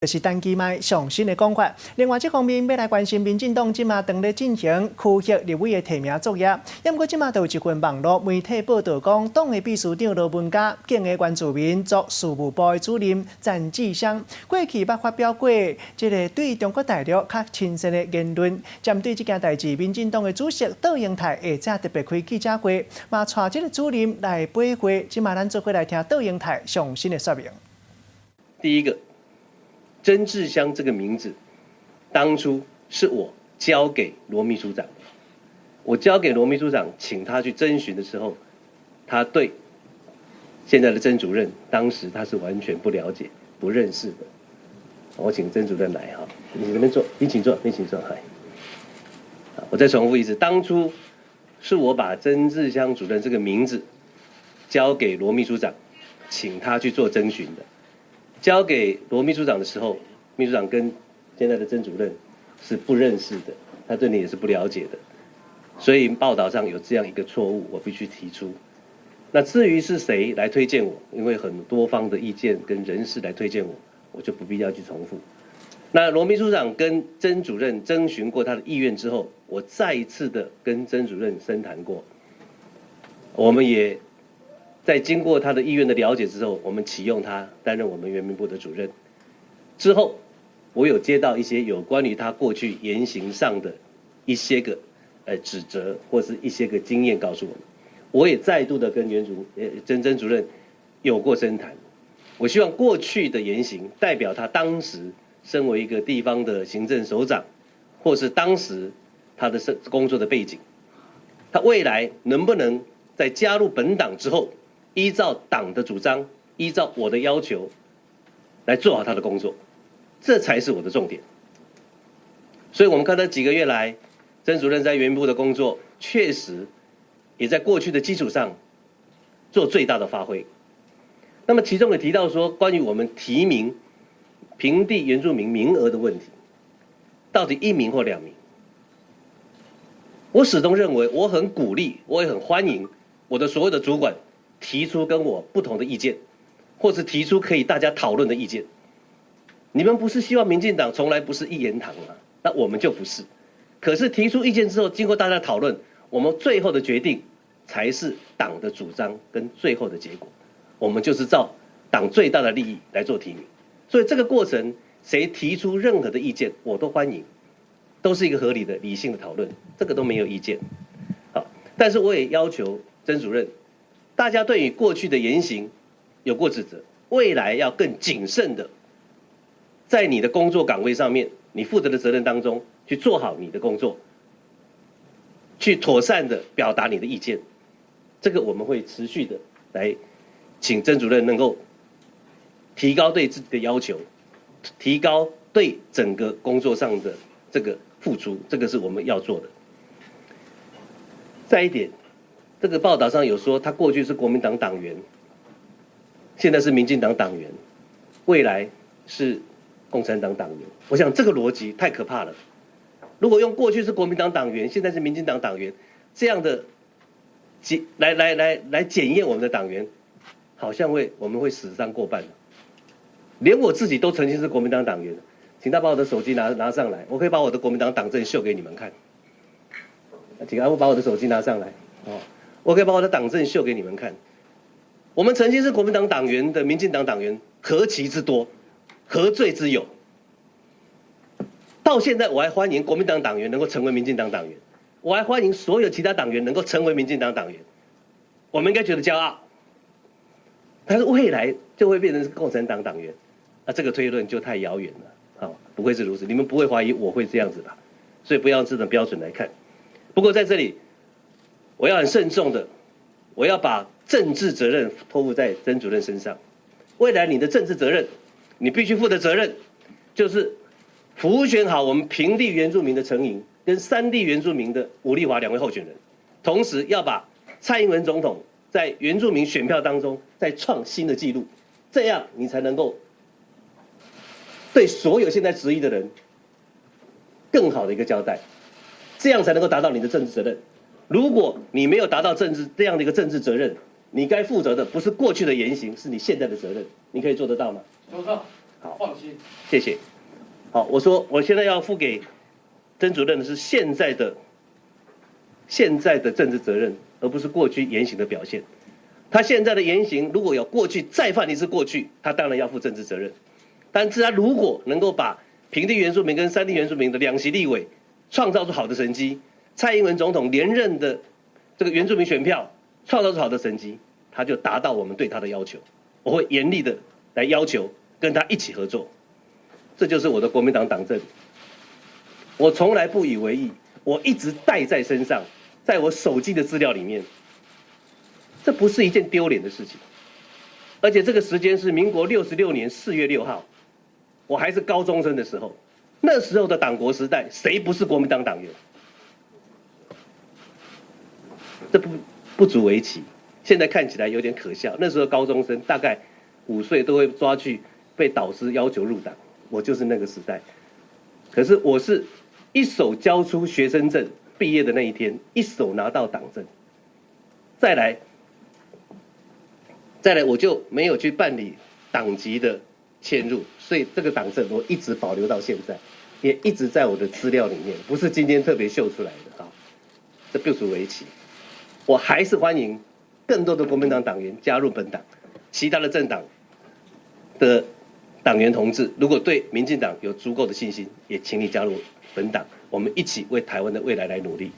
就是单机麦上新的讲法。另外，这方面要来关心民进党即马正在进行区域立委的提名作业。不过，即马就有一份网络媒体报道讲，党的秘书长罗文嘉建议原住民做事务部的主任詹志祥，过去捌发表过这个对中国大陆较亲切的言论。针对这件代志，民进党的主席窦英泰下早特别开记者会，嘛带这个主任来背会。即马咱做伙来听窦英泰上新的说明。第一个。曾志香这个名字，当初是我交给罗秘书长的。我交给罗秘书长，请他去征询的时候，他对现在的曾主任，当时他是完全不了解、不认识的。我请曾主任来哈，你这边坐，你请坐，你请坐。嗨，我再重复一次，当初是我把曾志香主任这个名字交给罗秘书长，请他去做征询的。交给罗秘书长的时候，秘书长跟现在的曾主任是不认识的，他对你也是不了解的，所以报道上有这样一个错误，我必须提出。那至于是谁来推荐我，因为很多方的意见跟人士来推荐我，我就不必要去重复。那罗秘书长跟曾主任征询过他的意愿之后，我再一次的跟曾主任深谈过，我们也在经过他的意愿的了解之后，我们启用他担任我们原民部的主任。之后，我有接到一些有关于他过去言行上的一些个指责，或是一些个经验告诉我们。我也再度的跟曾主任有过深谈。我希望过去的言行代表他当时身为一个地方的行政首长，或是当时他的工作的背景，他未来能不能在加入本党之后，依照党的主张，依照我的要求来做好他的工作，这才是我的重点。所以我们看到几个月来，曾主任在原部的工作，确实也在过去的基础上做最大的发挥。那么其中也提到说，关于我们提名平地原住民名额的问题，到底1名或2名？我始终认为，我很鼓励，我也很欢迎我的所有的主管提出跟我不同的意见，或是提出可以大家讨论的意见。你们不是希望民进党从来不是一言堂吗？那我们就不是。可是提出意见之后，经过大家讨论，我们最后的决定才是党的主张跟最后的结果。我们就是照党最大的利益来做提名。所以这个过程，谁提出任何的意见，我都欢迎，都是一个合理的、理性的讨论，这个都没有意见。好，但是我也要求曾主任，大家对于过去的言行有过指责，未来要更谨慎的，在你的工作岗位上面，你负责的责任当中去做好你的工作，去妥善的表达你的意见。这个我们会持续的来请曾主任能够提高对自己的要求，提高对整个工作上的这个付出，这个是我们要做的。再一点，这个报道上有说他过去是国民党党员，现在是民进党党员，未来是共产党党员。我想这个逻辑太可怕了。如果用过去是国民党党员，现在是民进党党员这样的来检验我们的党员，好像我们会死伤过半。连我自己都曾经是国民党党员，请他把我的手机拿上来，我可以把我的国民党党证秀给你们看。请阿布把我的手机拿上来，我可以把我的党证秀给你们看。我们曾经是国民党党员的民进党党员，何其之多，何罪之有？到现在我还欢迎国民党党员能够成为民进党党员，我还欢迎所有其他党员能够成为民进党党员，我们应该觉得骄傲。但是未来就会变成是共产党党员，这个推论就太遥远了。不会是如此，你们不会怀疑我会这样子吧？所以不要用这种标准来看。不过在这里，我要很慎重的，我要把政治责任托付在曾主任身上。未来你的政治责任，你必须负的责任，就是辅选好我们平地原住民的陈营跟山地原住民的吴丽华2位候选人，同时要把蔡英文总统在原住民选票当中再创新的纪录，这样你才能够对所有现在质疑的人更好的一个交代，这样才能够达到你的政治责任。如果你没有达到这样的一个政治责任，你该负责的不是过去的言行，是你现在的责任。你可以做得到吗？做到。好，放心，谢谢。好，我说我现在要付给曾主任的是现在的政治责任，而不是过去言行的表现。他现在的言行如果有过去再犯一次过去，他当然要负政治责任。但是他如果能够把平地原住民跟山地原住民的2席立委创造出好的成绩，蔡英文总统连任的这个原住民选票创造出好的成绩，他就达到我们对他的要求。我会严厉的来要求跟他一起合作，这就是我的国民党党政。我从来不以为意，我一直带在身上，在我手机的资料里面，这不是一件丢脸的事情。而且这个时间是民国66年4月6号，我还是高中生的时候，那时候的党国时代，谁不是国民党党员？这不足为奇。现在看起来有点可笑，那时候高中生大概5岁都会抓去被导师要求入党，我就是那个时代。可是我是一手交出学生证，毕业的那一天，一手拿到党证。再来我就没有去办理党籍的迁入，所以这个党证我一直保留到现在，也一直在我的资料里面，不是今天特别秀出来的啊，这不足为奇。我还是欢迎更多的国民党党员加入本党，其他的政党的党员同志，如果对民进党有足够的信心，也请你加入本党，我们一起为台湾的未来来努力。